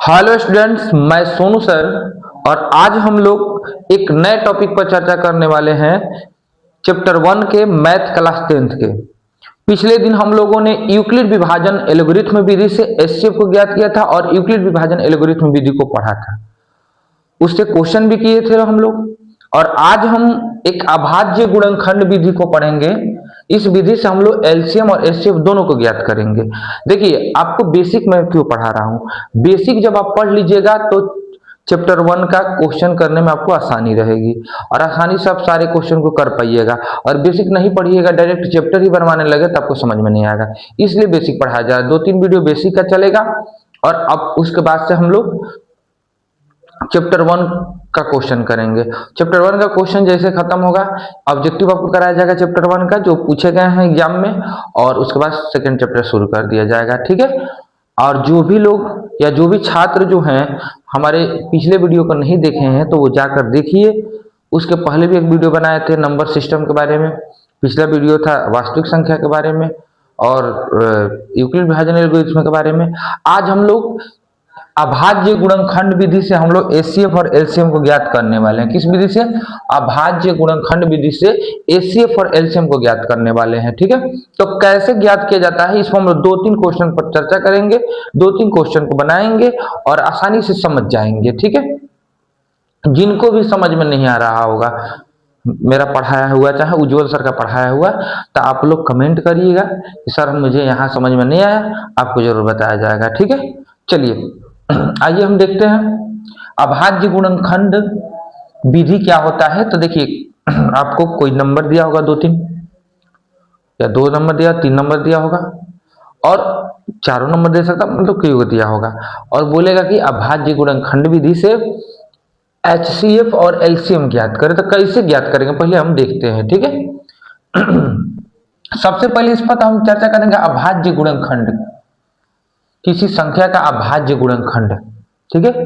Hello students, मैं Sonu sir और आज हम लोग एक नए टॉपिक पर चर्चा करने वाले हैं। चैप्टर 1 के मैथ क्लास 10th के। पिछले दिन हम लोगों ने यूक्लिड विभाजन एल्गोरिथ्म विधि से एचसीएफ को ज्ञात किया था और यूक्लिड विभाजन एल्गोरिथ्म विधि को पढ़ा था। उससे क्वेश्चन भी किए थे हम लोग। और आज हम एक अभाज्य गुणनखंड विधि को पढ़ेंगे। इस विधि से हम लोग एलसीएम और एचसीएफ दोनों को ज्ञात करेंगे। देखिए, आपको बेसिक मैं क्यों पढ़ा रहा हूं। बेसिक जब आप पढ़ लीजिएगा तो चैप्टर 1 का क्वेश्चन करने में आपको आसानी रहेगी और आसानी से आप सारे क्वेश्चन को कर पाइएगा। और बेसिक नहीं पढ़िएगा, डायरेक्ट चैप्टर ही बनवाने लगे तो आपको समझ में नहीं आएगा। इसलिए बेसिक पढ़ाया जाए। 2-3 वीडियो बेसिक का चलेगा और अब उसके बाद से हम लोग चैप्टर 1 का क्वेश्चन करेंगे। चैप्टर 1 का क्वेश्चन जैसे खत्म होगा, ऑब्जेक्टिव आपको कराया जाएगा चैप्टर 1 का जो पूछे गए हैं एग्जाम में, और उसके बाद सेकंड चैप्टर शुरू कर दिया जाएगा। ठीक है। और जो भी लोग या जो भी छात्र जो हैं हमारे पिछले वीडियो को नहीं देखे हैं तो वो जाकर देखिए। उसके पहले भी एक वीडियो बनाए थे नंबर सिस्टम के बारे में। पिछला वीडियो था वास्तविक संख्या के बारे में और यूक्लिड विभाजन एल्गोरिथ्म के बारे में। आज हम लोग अभाज्य गुणनखंड विधि से हम लोग एचसीएफ और एलसीएम को ज्ञात करने वाले हैं। किस विधि से? अभाज्य गुणनखंड विधि से एचसीएफ और एलसीएम को ज्ञात करने वाले हैं। ठीक है। तो कैसे ज्ञात किया जाता है इसको हम लोग 2-3 क्वेश्चन पर चर्चा करेंगे। 2-3 क्वेश्चन को बनाएंगे और आसानी से समझ जाएंगे। ठीक है। जिनको भी समझ में नहीं आ रहा होगा मेरा पढ़ाया हुआ, चाहे उज्जवल सर का पढ़ाया हुआ, तो आप लोग कमेंट करिएगा कि सर मुझे यहाँ समझ में नहीं आया, आपको जरूर बताया जाएगा। ठीक है। चलिए आइए हम देखते हैं अभाज्य गुणनखंड विधि क्या होता है। तो देखिए आपको कोई नंबर दिया होगा 2-3 या 2 नंबर दिया, 3 नंबर दिया होगा और चारों नंबर दे सकता, मतलब कई को दिया होगा और बोलेगा कि अभाज्य गुणनखंड विधि से एचसीएफ और एलसीएम ज्ञात करें। तो कैसे ज्ञात करेंगे पहले हम देखते हैं। ठीक है। सबसे पहले इस पर हम चर्चा करेंगे अभाज्य गुणनखंड, किसी संख्या का अभाज्य गुणनखंड। ठीक है।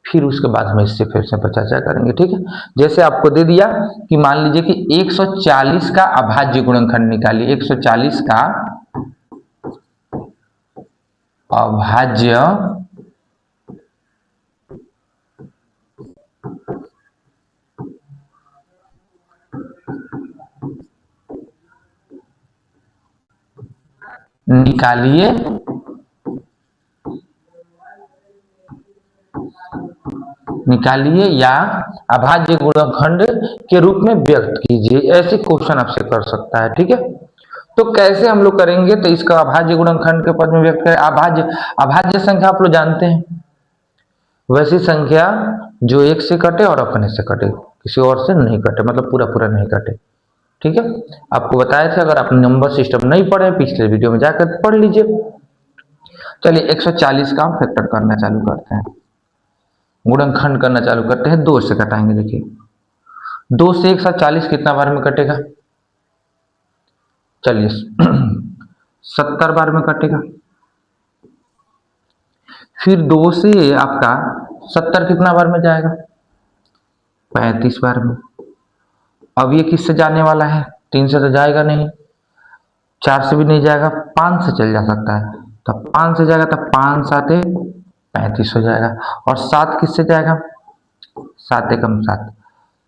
फिर उसके बाद हम इससे फिर से चर्चा करेंगे। ठीक है। जैसे आपको दे दिया कि मान लीजिए कि 140 का अभाज्य गुणनखंड निकालिए। 140 का अभाज्य निकालिए या अभाज्य गुणनखंड के रूप में व्यक्त कीजिए। ऐसे क्वेश्चन आपसे कर सकता है। ठीक है। तो कैसे हम लोग करेंगे? तो इसका अभाज्य गुणनखंड के पद में व्यक्त करें। अभाज्य संख्या आप लोग जानते हैं, वैसी संख्या जो एक से कटे और अपने से कटे, किसी और से नहीं कटे, मतलब पूरा पूरा नहीं कटे। ठीक है। आपको बताया था, अगर आप नंबर सिस्टम नहीं पढ़े पिछले वीडियो में जाकर पढ़ लीजिए। चलिए 140 का हम फैक्टर करना चालू करते हैं, गुणनखंड करना चालू करते हैं। 2 से घटाएंगे। देखिए 2 से 140 कितना बार में कटेगा? चलिए 70 बार में कटेगा। फिर 2 से आपका 70 कितना बार में जाएगा? 35 बार में। अब ये किससे जाने वाला है? 3 से तो जाएगा नहीं, 4 से भी नहीं जाएगा, 5 से चल जा सकता है। तो 5 से जाएगा तो 5 7 35 हो जाएगा। और 7 किससे जाएगा? 7 एकम 7।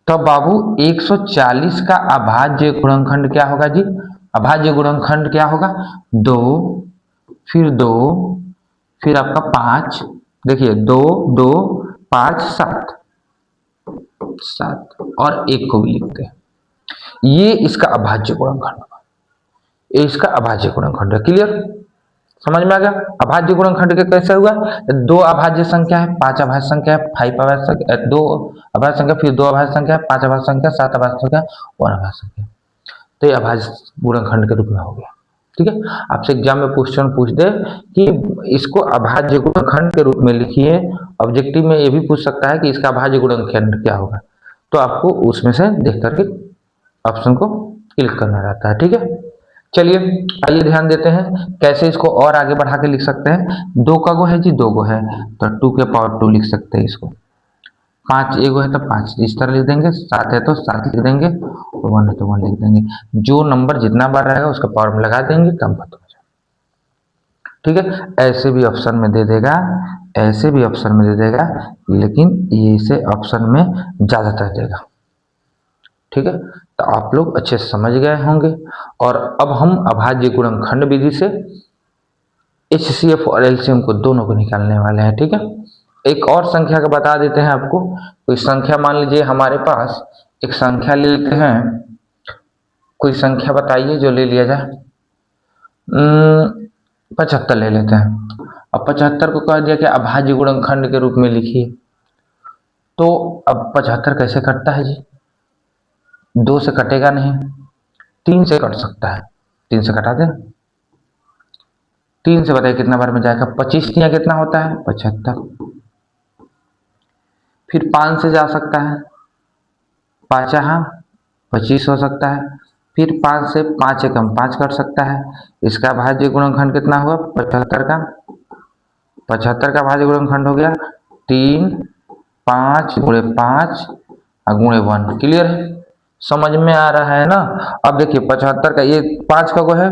तो बाबू 140 का अभाज्य गुणनखंड क्या होगा जी? अभाज्य गुणनखंड क्या होगा? 2, फिर 2, फिर आपका 5। देखिए 2 2 5 7 और 1 को भी लिखते हैं। ये इसका अभाज्य गुणनखंड होगा। ये इसका अभाज्य गुणनखंड है। क्लियर? समझ में आ गया? अभाज्य गुणनखंड के कैसे हुआ? 2 अभाज्य संख्या है, 5 अभाज्य संख्या है, 5 अभाज्य संख्या, 2 अभाज्य संख्या, फिर 2 अभाज्य संख्या, 5 अभाज्य संख्या, 7 अभाज्य संख्या, 1 अभाज्य संख्या। तो ये अभाज्य गुणनखंड के रूप में हो गया। ठीक है। आपसे एग्जाम में क्वेश्चन पूछ दे कि इसको अभाज्य गुणनखंड के रूप में लिखिए, ऑब्जेक्टिव में ये भी पूछ सकता है कि इसका अभाज्य गुणनखंड क्या होगा, तो आपको उसमें से देख करके ऑप्शन को क्लिक करना रहता है। ठीक है। चलिए आइए ध्यान देते हैं कैसे इसको और आगे बढ़ा के लिख सकते हैं। 2 का गो है जी, 2 गो है तो 2 के पावर 2 लिख सकते हैं इसको। 5 एगो है तो 5 इस तरह लिख देंगे, 7 है तो 7 लिख देंगे, और 1 है तो 1 लिख देंगे। जो नंबर जितना बार रहेगा उसका पावर में लगा देंगे, कम खत्म हो जाएगा। ठीक है, ऐसे भी ऑप्शन में दे देगा, ऐसे भी ऑप्शन में दे देगा, लेकिन ये इसे ऑप्शन में ज़्यादातर देगा। ठीक है, तो आप लोग अच्छे से समझ गए होंगे। और अब हम अभाज्य गुणनखंड विधि से HCF और LCM को दोनों को निकालने वाले हैं। ठीक है, एक और संख्या का बता देते हैं आपको। कोई संख्या मान लीजिए हमारे पास, एक संख्या ले लेते हैं, कोई संख्या बताइए जो ले लिया जाए। 75 ले लेते हैं। अब 75 को कह दिया कि अभाज्य गुणनखंड के रूप में लिखिए, तो अब 75 कैसे कटता है जी? 2 से कटेगा नहीं, 3 से कट सकता है। 3 से कटा दें, 3 से बताइए कितना बार में जाएगा? 25 या कितना होता है? 75। फिर 5 से जा सकता है, 5 यहाँ 25 हो सकता है। फिर 5 से 5 एकम 5 कट सकता है। इसका भाज्य गुणनखंड कितना हुआ? 75 का। 75 का भाज्य गुणनखंड हो गया 3, 5 गुणे 5 और गुणे 1। क्लियर है? समझ में आ रहा है ना? अब देखिए 75 का, ये 5 का को है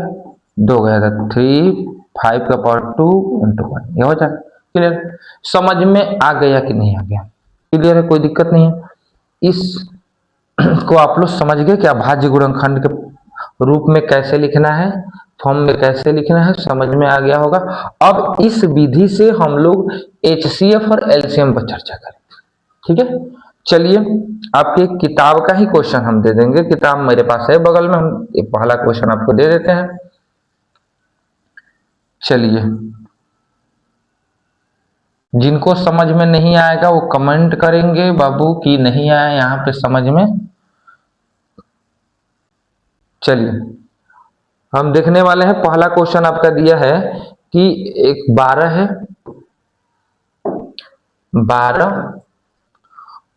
2 गया था, 3, 5 का पावर 2 इंटू 1, ये हो जाए। क्लियर? समझ में आ गया कि नहीं आ गया? क्लियर है, कोई दिक्कत नहीं है। इस को आप लोग समझ गए कि अभाज्य गुणनखंड के रूप में कैसे लिखना है, फॉर्म में कैसे लिखना है, समझ में आ गया होगा। अब इस विधि से हम लोग HCF और LCM पर चर्चा करें। ठीक है, चलिए आपकी किताब का ही क्वेश्चन हम दे देंगे। किताब मेरे पास है बगल में, हम एक पहला क्वेश्चन आपको दे देते हैं। चलिए, जिनको समझ में नहीं आएगा वो कमेंट करेंगे बाबू कि नहीं आया यहाँ पे समझ में। चलिए हम देखने वाले हैं, पहला क्वेश्चन आपका दिया है कि एक 12 है, 12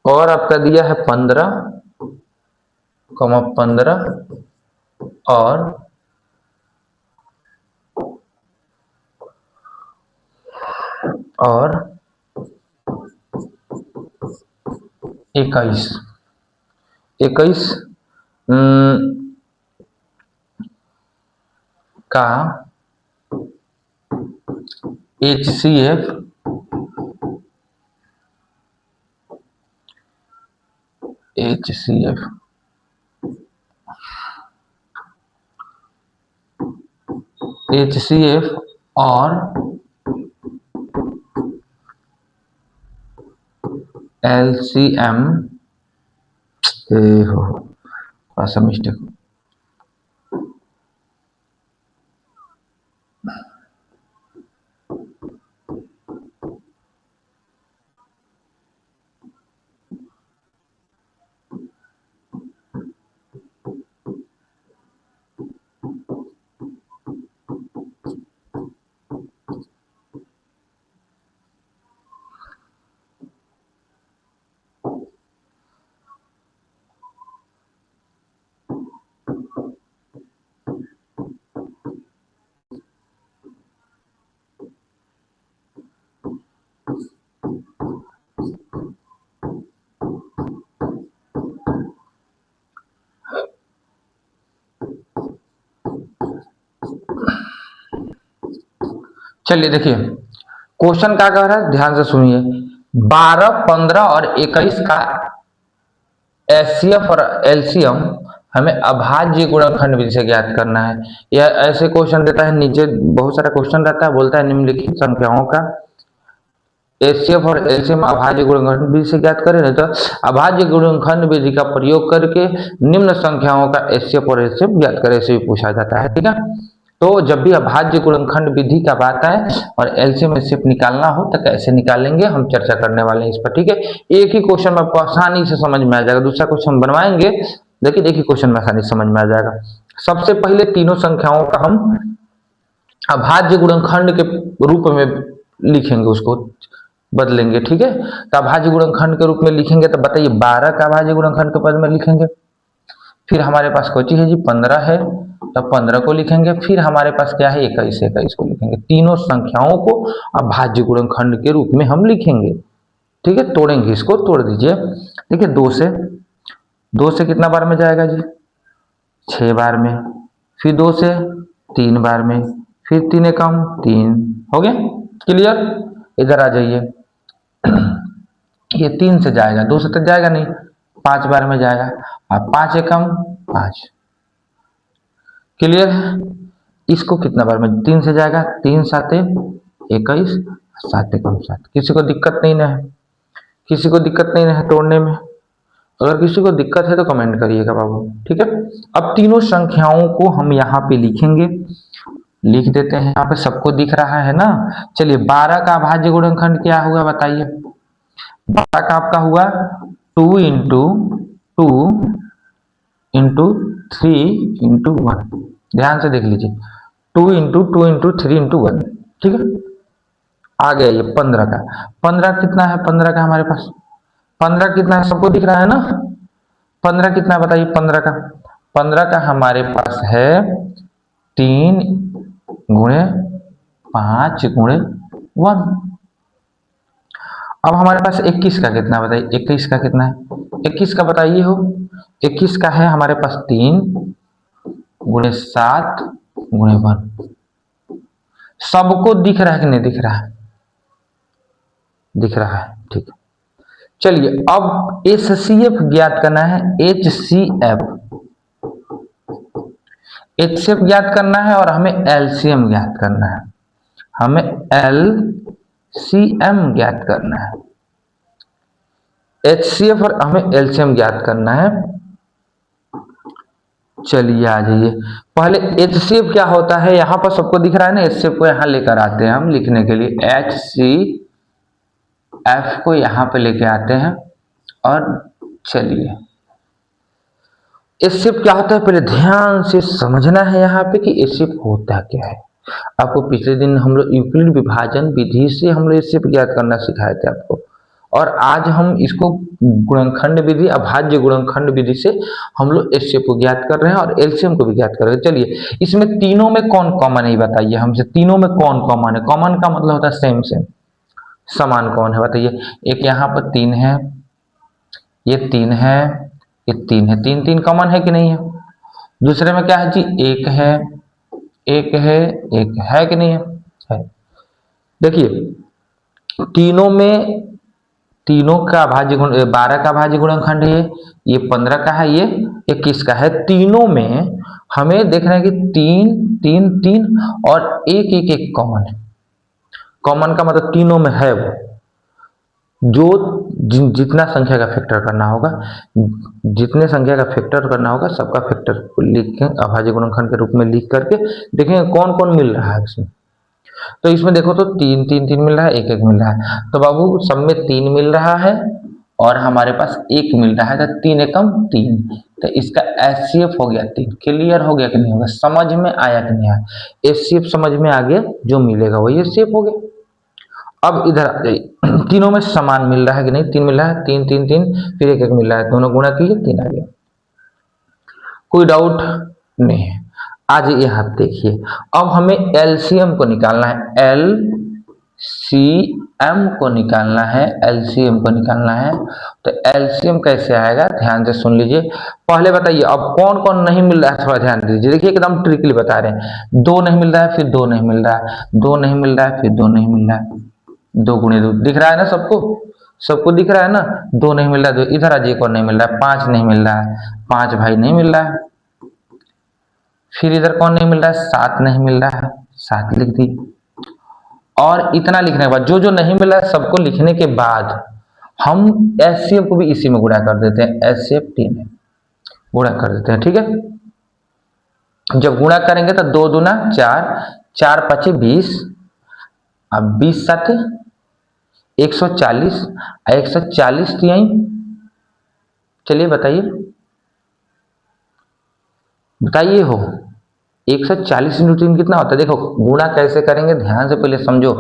और आपका दिया है 15, 15 और 21। 21 का HCF और LCM, हो ऐसा मिस्टेक। चलिए देखिए क्वेश्चन क्या कह रहा है, ध्यान से सुनिए। 12, 15 और 21 का HCF और LCM हमें अभाज्य गुणनखंड विधि से ज्ञात करना है। यह ऐसे क्वेश्चन देता है, नीचे बहुत सारा क्वेश्चन रहता है, बोलता है निम्नलिखित संख्याओं का HCF और LCM अभाज्य गुणनखंड विधि से ज्ञात करें। तो अभाज्य गुणनखंड विधि का प्रयोग करके निम्न संख्याओं का HCF और LCM ज्ञात करें, ऐसे भी पूछा जाता है। ठीक है, तो जब भी अभाज्य गुणनखंड विधि का बात आए और LCM HCF निकालना हो तो कैसे निकालेंगे हम चर्चा करने वाले हैं इस पर। ठीक है, एक ही क्वेश्चन में आपको आसानी से समझ में आ जाएगा। दूसरा क्वेश्चन बनवाएंगे लेकिन एक ही क्वेश्चन में आसानी से समझ में आ जाएगा। सबसे पहले तीनों संख्याओं का हम अभाज्य गुणनखंड के रूप में लिखेंगे, उसको बदलेंगे। ठीक है, तो अभाज्य गुणनखंड के रूप में लिखेंगे तो बताइए 12 का अभाज्य गुणनखंड के पद में लिखेंगे। फिर हमारे पास कोची है जी 15 है, तब 15 को लिखेंगे। फिर हमारे पास क्या है 21, 21 को लिखेंगे। तीनों संख्याओं को अभाज्य गुणनखंड के रूप में हम लिखेंगे। ठीक है, तोड़ेंगे, इसको तोड़ दीजिए। देखिए 2 से कितना बार में जाएगा जी? 6 बार में। फिर 2 से 3 बार में, फिर 3 एकम 3, हो गया क्लियर। इधर आ जाइए, ये 3 से जाएगा, 2 से तक जाएगा नहीं, 5 बार में जाएगा। अब 5 एकम 5, क्लियर। इसको कितना बार में 3 से जाएगा, 3 साते 21, 7 एकम 7। किसी को दिक्कत नहीं ना है, किसी को दिक्कत नहीं है तोड़ने में? अगर किसी को दिक्कत है तो कमेंट करिएगा बाबू, ठीक है। अब तीनों संख्याओं को हम यहाँ पे लिखेंगे, लिख देते हैं। यहाँ पे सबको दिख रहा है ना। चलिए 12 का अभाज्य गुणनखंड क्या हुआ बताइए। 12 का आपका हुआ 2 इंटू 2 इंटू 3 इंटू 1। ध्यान से देख लीजिए, 2 इंटू 2 इंटू 3 इंटू 1, ठीक है। आ गया ये 15 का। 15 कितना है, 15 का हमारे पास 15 कितना है सबको दिख रहा है ना। 15 कितना है बताइए। 15 का 15 का हमारे पास है 3 गुणे 5 गुणे 1। अब हमारे पास 21 का कितना बताइए। 21 का कितना है, 21 का बताइए हो। 21 का है हमारे पास 3 गुणे 7 गुणे 1। सबको दिख रहा है कि नहीं दिख रहा है? दिख रहा है, ठीक है। चलिए अब एचसीएफ ज्ञात करना है। एचसीएफ ज्ञात करना है और हमें एलसीएम ज्ञात करना है। हमें एलसीएम ज्ञात करना है। एचसीएफ और हमें एलसीएम ज्ञात करना है। चलिए आ जाइए, पहले एचसीएफ क्या होता है यहाँ पर सबको दिख रहा है ना। एचसीएफ को यहाँ लेकर आते हैं हम लिखने के लिए। एचसीएफ को यहाँ पे लेके आते हैं और चलिए एचसीएफ क्या होता है पहले ध्यान से समझना है यहाँ पे कि एचसीएफ होता क्या है। आपको पिछले दिन हम लोग यूक्लिड विभाजन विधि से हम लोग एचसीएफ ज्ञात करना सिखाए थे आपको, और आज हम इसको गुणनखंड विधि, अभाज्य गुणनखंड विधि से हम लोग एचसीएफ को ज्ञात कर रहे हैं और एलसीएम को भी ज्ञात कर रहे हैं। चलिए इसमें तीनों में कौन कॉमन है बताइए हमसे। तीनों में कौन कॉमन है? कॉमन का मतलब होता है सेम सेम, समान कौन है बताइए। एक यहाँ पर 3 है, ये 3 है, ये 3 है, 3 3 कॉमन है कि नहीं है? दूसरे में क्या है जी, एक है, एक है, एक है कि नहीं है? देखिए तीनों में, तीनों का अभाज्य गुण 12 का अभाज्य गुणनखंड है, ये 15 का है, ये 21 का है। तीनों में हमें देखना है कि 3 3 3 और 1 1 1 कॉमन है। कॉमन का मतलब तीनों में है वो, जो जितना संख्या का फैक्टर करना होगा, जितने संख्या का फैक्टर करना होगा सबका फैक्टर लिख के अभाज्य गुणनखंड के रूप में लिख करके देखेंगे कौन कौन मिल रहा है इसमें। तो इसमें देखो तो 3 3 3 मिल रहा है, 1 1 मिल रहा है। तो बाबू सब में 3 मिल रहा है और हमारे पास 1 मिल रहा है, तो 3 एकम 3। तो इसका एचसीएफ हो गया 3। क्लियर हो गया कि नहीं होगा? समझ में आया कि नहीं आया? एचसीएफ समझ में आ गया, जो मिलेगा वही एचसीएफ हो गया। अब इधर आ जाइए, तीनों में समान मिल रहा है कि नहीं? 3 मिल रहा है, 3 3 3, फिर 1 1 मिल रहा है, दोनों गुणा किए 3 आ गया। कोई डाउट नहीं है? आज यहाँ देखिए, अब हमें एलसीएम को निकालना है। एलसीएम को निकालना है, एलसीएम को निकालना है। तो एलसीएम कैसे आएगा ध्यान से सुन लीजिए। पहले बताइए अब कौन कौन नहीं मिल रहा है, थोड़ा ध्यान दीजिए। देखिए एकदम ट्रिकली बता रहे हैं। 2 नहीं मिल रहा है, फिर 2 नहीं मिल रहा है, 2 नहीं मिल रहा है, फिर 2 नहीं मिल रहा है। 2 गुणे 2 दिख रहा है ना सबको? सबको दिख रहा है ना? 2 नहीं मिल रहा है, 2 इधर आज एक और नहीं मिल रहा है। 5 नहीं मिल रहा है, 5 भाई नहीं मिल रहा है। फिर इधर कौन नहीं मिल रहा है? 7 नहीं मिल रहा है, 7 लिख दी। और इतना लिखने के बाद जो जो नहीं मिल रहा है सबको लिखने के बाद हम एचसीएफ को भी इसी में गुणा कर देते हैं। एचसीएफ 3 में गुणा कर देते हैं, ठीक है। जब गुणा करेंगे तो 2 दूना 4, 4 5 20, अब 20 7 140, 140 3। चलिए बताइए, बताइए हो 140 इंटू 3 कितना होता है? देखो गुणा कैसे करेंगे ध्यान से पहले समझो।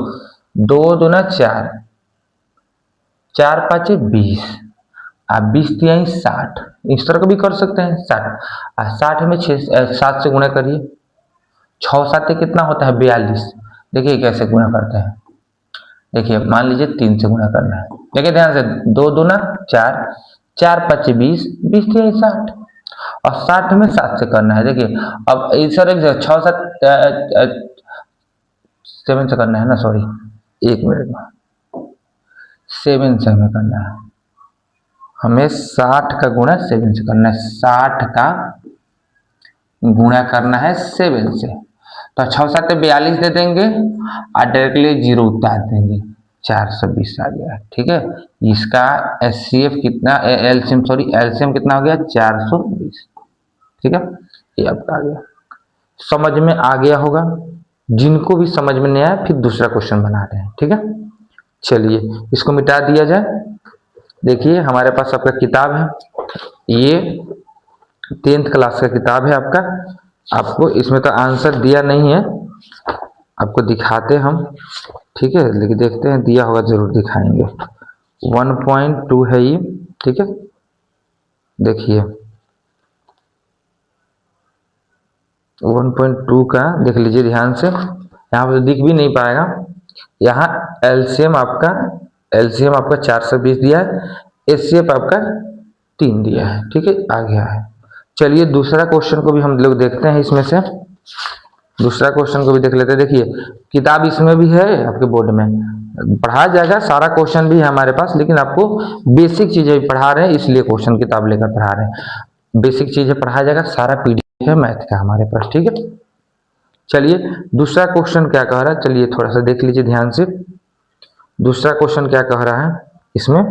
2 दूना 4, 4 5 20, आप 20 3 60, इस तरह का भी कर सकते हैं 60। 60 में 7 से गुणा करिए, 6 7 कितना होता है? 42। देखिए कैसे गुणा करते हैं। देखिए मान लीजिए 3 से गुणा करना है, देखिए ध्यान से। 2 दूना 4, 4 5 20, 20 3 60, और 60 में 7 से करना है। देखिए अब इस तरह 6 7 7 से करना है ना, सॉरी 1 मिनट में, 7 से हमें करना है, हमें 60 का गुणा 7 से करना है, 60 का गुणा करना है 7 से। तो 6 7 42 दे देंगे और डायरेक्टली 0 उतार देंगे, 420 आ गया। ठीक है, इसका एचसीएफ कितना, एलसीएम सॉरी एलसीएम कितना हो गया, 420। ठीक है, ये आपका आ गया, समझ में आ गया होगा। जिनको भी समझ में नहीं आया फिर दूसरा क्वेश्चन बना रहे हैं। ठीक है, चलिए इसको मिटा दिया जाए। देखिए हमारे पास आपका किताब है, ये 10th क्लास का किताब है आपका। आपको इसमें तो आंसर दिया नहीं है, आपको दिखाते हम। ठीक है, लेकिन देखते हैं, दिया होगा जरूर दिखाएंगे। 1.2 है ये। ठीक है, देखिए 1.2 का देख लीजिए ध्यान से, यहाँ पर दिख भी नहीं पाएगा। यहाँ एलसीएम आपका 420 दिया है, एचसीएफ आपका 3 दिया है। ठीक है, आ गया है। चलिए दूसरा क्वेश्चन को भी हम लोग देखते हैं, इसमें से दूसरा क्वेश्चन को भी देख लेते हैं। देखिए किताब इसमें भी है, आपके बोर्ड में पढ़ाया जाएगा, सारा क्वेश्चन भी है हमारे पास, लेकिन आपको बेसिक चीजें पढ़ा रहे हैं, इसलिए क्वेश्चन किताब लेकर पढ़ा रहे हैं। बेसिक चीजें पढ़ाया जाएगा, सारा पीडीएफ है मैथ का हमारे पास। ठीक है, चलिए दूसरा क्वेश्चन क्या कह रहा है, चलिए थोड़ा सा देख लीजिए ध्यान से। दूसरा क्वेश्चन क्या कह रहा है इसमें,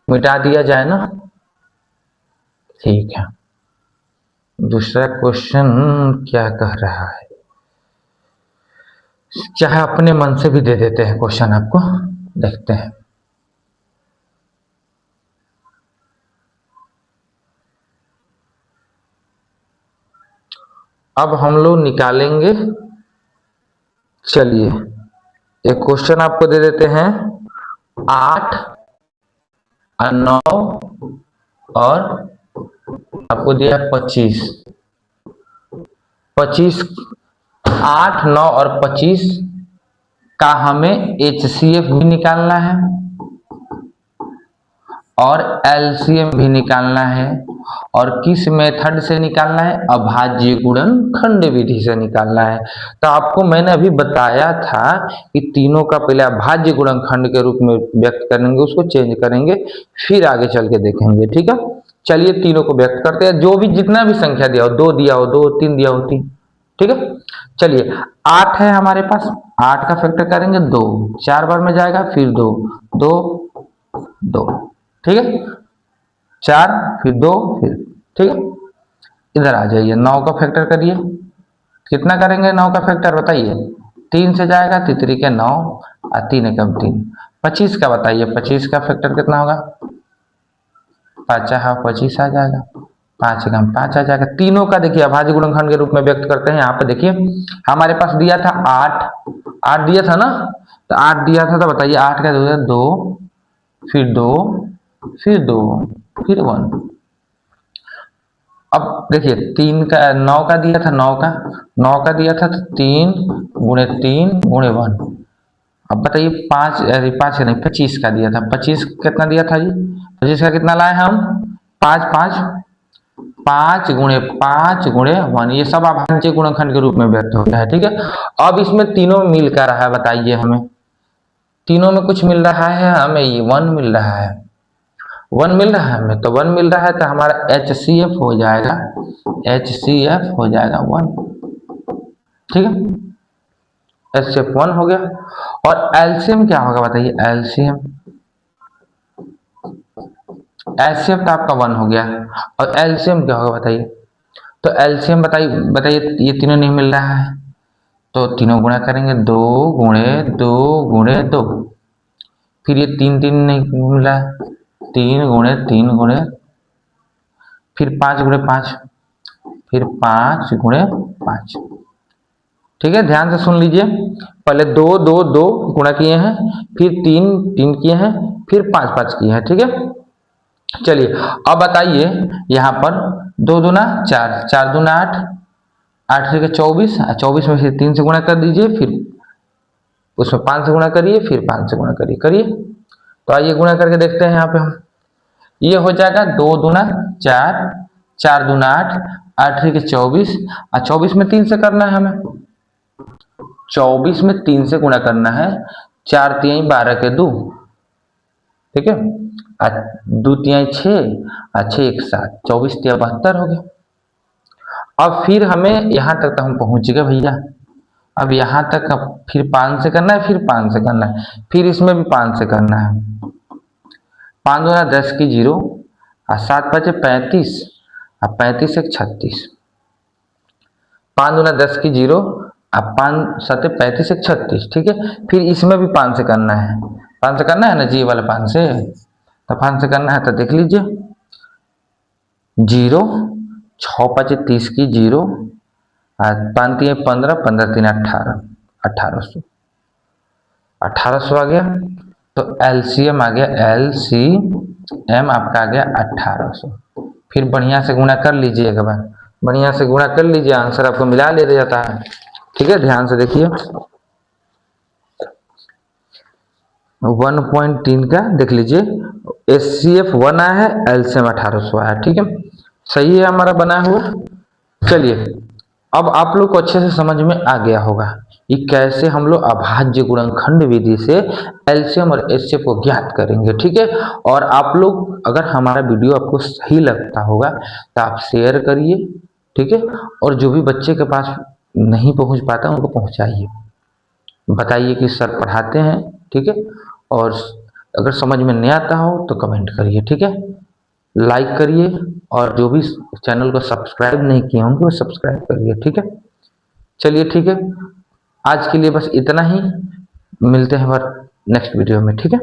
मिटा दिया जाए ना। ठीक है, दूसरा क्वेश्चन क्या कह रहा है, चाहे अपने मन से भी दे देते हैं क्वेश्चन आपको, देखते हैं। अब हम लोग निकालेंगे, चलिए एक क्वेश्चन आपको दे देते हैं, 8 और 9 और आपको दिया 25, 8 9 और 25 का हमें एचसीएफ भी निकालना है और एलसीएम भी निकालना है, और किस मेथड से निकालना है, अभाज्य गुणनखंड विधि से निकालना है। तो आपको मैंने अभी बताया था कि तीनों का पहले अभाज्य गुणनखंड के रूप में व्यक्त करेंगे, उसको चेंज करेंगे, फिर आगे चल के देखेंगे। ठीक है, चलिए तीनों को व्यक्त करते हैं, जो भी जितना भी संख्या दिया हो, 2 दिया हो 2, 3 दिया हो 3। ठीक है, चलिए 8 है हमारे पास, 8 का फैक्टर करेंगे 2, 4 बार में जाएगा, फिर 2 2 2। ठीक है, 4 फिर 2 फिर, ठीक है, इधर आ जाइए, 9 का फैक्टर करिए, कितना करेंगे 9 का फैक्टर बताइए, 3 से जाएगा, तितरी के 9 और 3 एकम 3, 25 का बताइए, 25 का फैक्टर कितना होगा, 5 हाँ 25 आ जाएगा, 5 एकम 5 आ जाएगा। तीनों का देखिए अभाज्य गुणनखंड के रूप में व्यक्त करते हैं। यहाँ पे देखिए हमारे पास दिया था 8 दिया था ना, तो 8 दिया था, तो बताइए 8 का 2 फिर 2 फिर 2 फिर 1। अब देखिए 3 का 9 का दिया था, 9 का दिया था, तो 3 गुणे 3 गुणे 1। अब बताइए 5 नहीं 25 का दिया था, 25 कितना दिया था जी, 25 का कितना लाए हम, 5 गुणे 5 गुणे 1, ये सब अभाज्य गुणनखंड के रूप में व्यक्त होता है। ठीक है, अब इसमें तीनों मिल कर रहा है, बताइए हमें तीनों में कुछ मिल रहा है, हमें ये 1 मिल रहा है, 1 मिल रहा है हमें, तो 1 मिल रहा है, तो हमारा HCF हो जाएगा, HCF हो जाएगा 1। ठीक है, HCF 1 हो गया। और एलसीएम क्या होगा बताइए, HCF तो आपका 1 हो गया, और एलसीएम क्या होगा बताइए, तो एलसीएम बताइए, ये तीनों नहीं मिल रहा है, तो तीनों गुणा करेंगे, 2 गुणे 2 गुणे 2, फिर ये 3 3 नहीं मिल रहा है, 3 गुणे 3 गुणे, फिर 5 गुणे 5, फिर 5 गुणे 5। ठीक है, ध्यान से सुन लीजिए, पहले 2 2 2 गुणा किए हैं, फिर 3 3 किए हैं, फिर 5 5 किए हैं। ठीक है, चलिए अब बताइए यहाँ पर 2 दूना 4, 4 दूना 8, 8 से 24, 24 में से 3 से गुणा कर दीजिए, फिर उसमें 5 से गुणा करिए, फिर 5 से गुणा करिए। तो आइए गुणा करके देखते हैं यहाँ पे हम, ये हो जाएगा 2 दूना 4, 4 दूना 8, 8 के 24 और 24 में 3 से करना है हमें। 24 में 3 से गुणा करना है। 4 तिहाई 12 के 2, ठीक है। 2 तिहाई 6 और 6 1 7, 24 तिहाई 72 हो गया। अब फिर हमें यहाँ तक तो हम पहुंच गए भैया। अब यहाँ तक अब फिर 5 से करना है, फिर 5 से करना है, फिर इसमें भी 5 से करना है। 5 दूना 10 की 0 और 7 5 35 और 35 1 36। 5 दूना 10 की 0 और 5 7 35 1 36, ठीक है। फिर इसमें भी 5 से करना है। 5 से करना है ना जी वाले 5 से, तो 5 से करना है तो देख लीजिए 0 6 5 30 की 0 और 5 3 15 15 3 18 1800 1800 आ गया। तो एलसीएम आ गया, एलसीएम आपका आ गया 1800। फिर बढ़िया से गुणा कर लीजिए, एक बार बढ़िया से गुणा कर लीजिए, आंसर आपको मिला ले जाता है, ठीक है। ध्यान से देखिए 1.3 का देख लीजिए, एचसीएफ 1 आया है, एलसीएम 1800 आया, ठीक है। सही है हमारा बना हुआ। चलिए अब आप लोग को अच्छे से समझ में आ गया होगा कि कैसे हम लोग अभाज्य गुणनखंड विधि से एलसीएम और एचसीएफ को ज्ञात करेंगे, ठीक है। और आप लोग अगर हमारा वीडियो आपको सही लगता होगा तो आप शेयर करिए, ठीक है। और जो भी बच्चे के पास नहीं पहुंच पाता उनको पहुंचाइए, बताइए कि सर पढ़ाते हैं, ठीक है। और अगर समझ में नहीं आता हो तो कमेंट करिए, ठीक है। लाइक करिए और जो भी चैनल को सब्सक्राइब नहीं किए होंगे वो सब्सक्राइब करिए, ठीक है। चलिए ठीक है, आज के लिए बस इतना ही, मिलते हैं नेक्स्ट वीडियो में, ठीक है।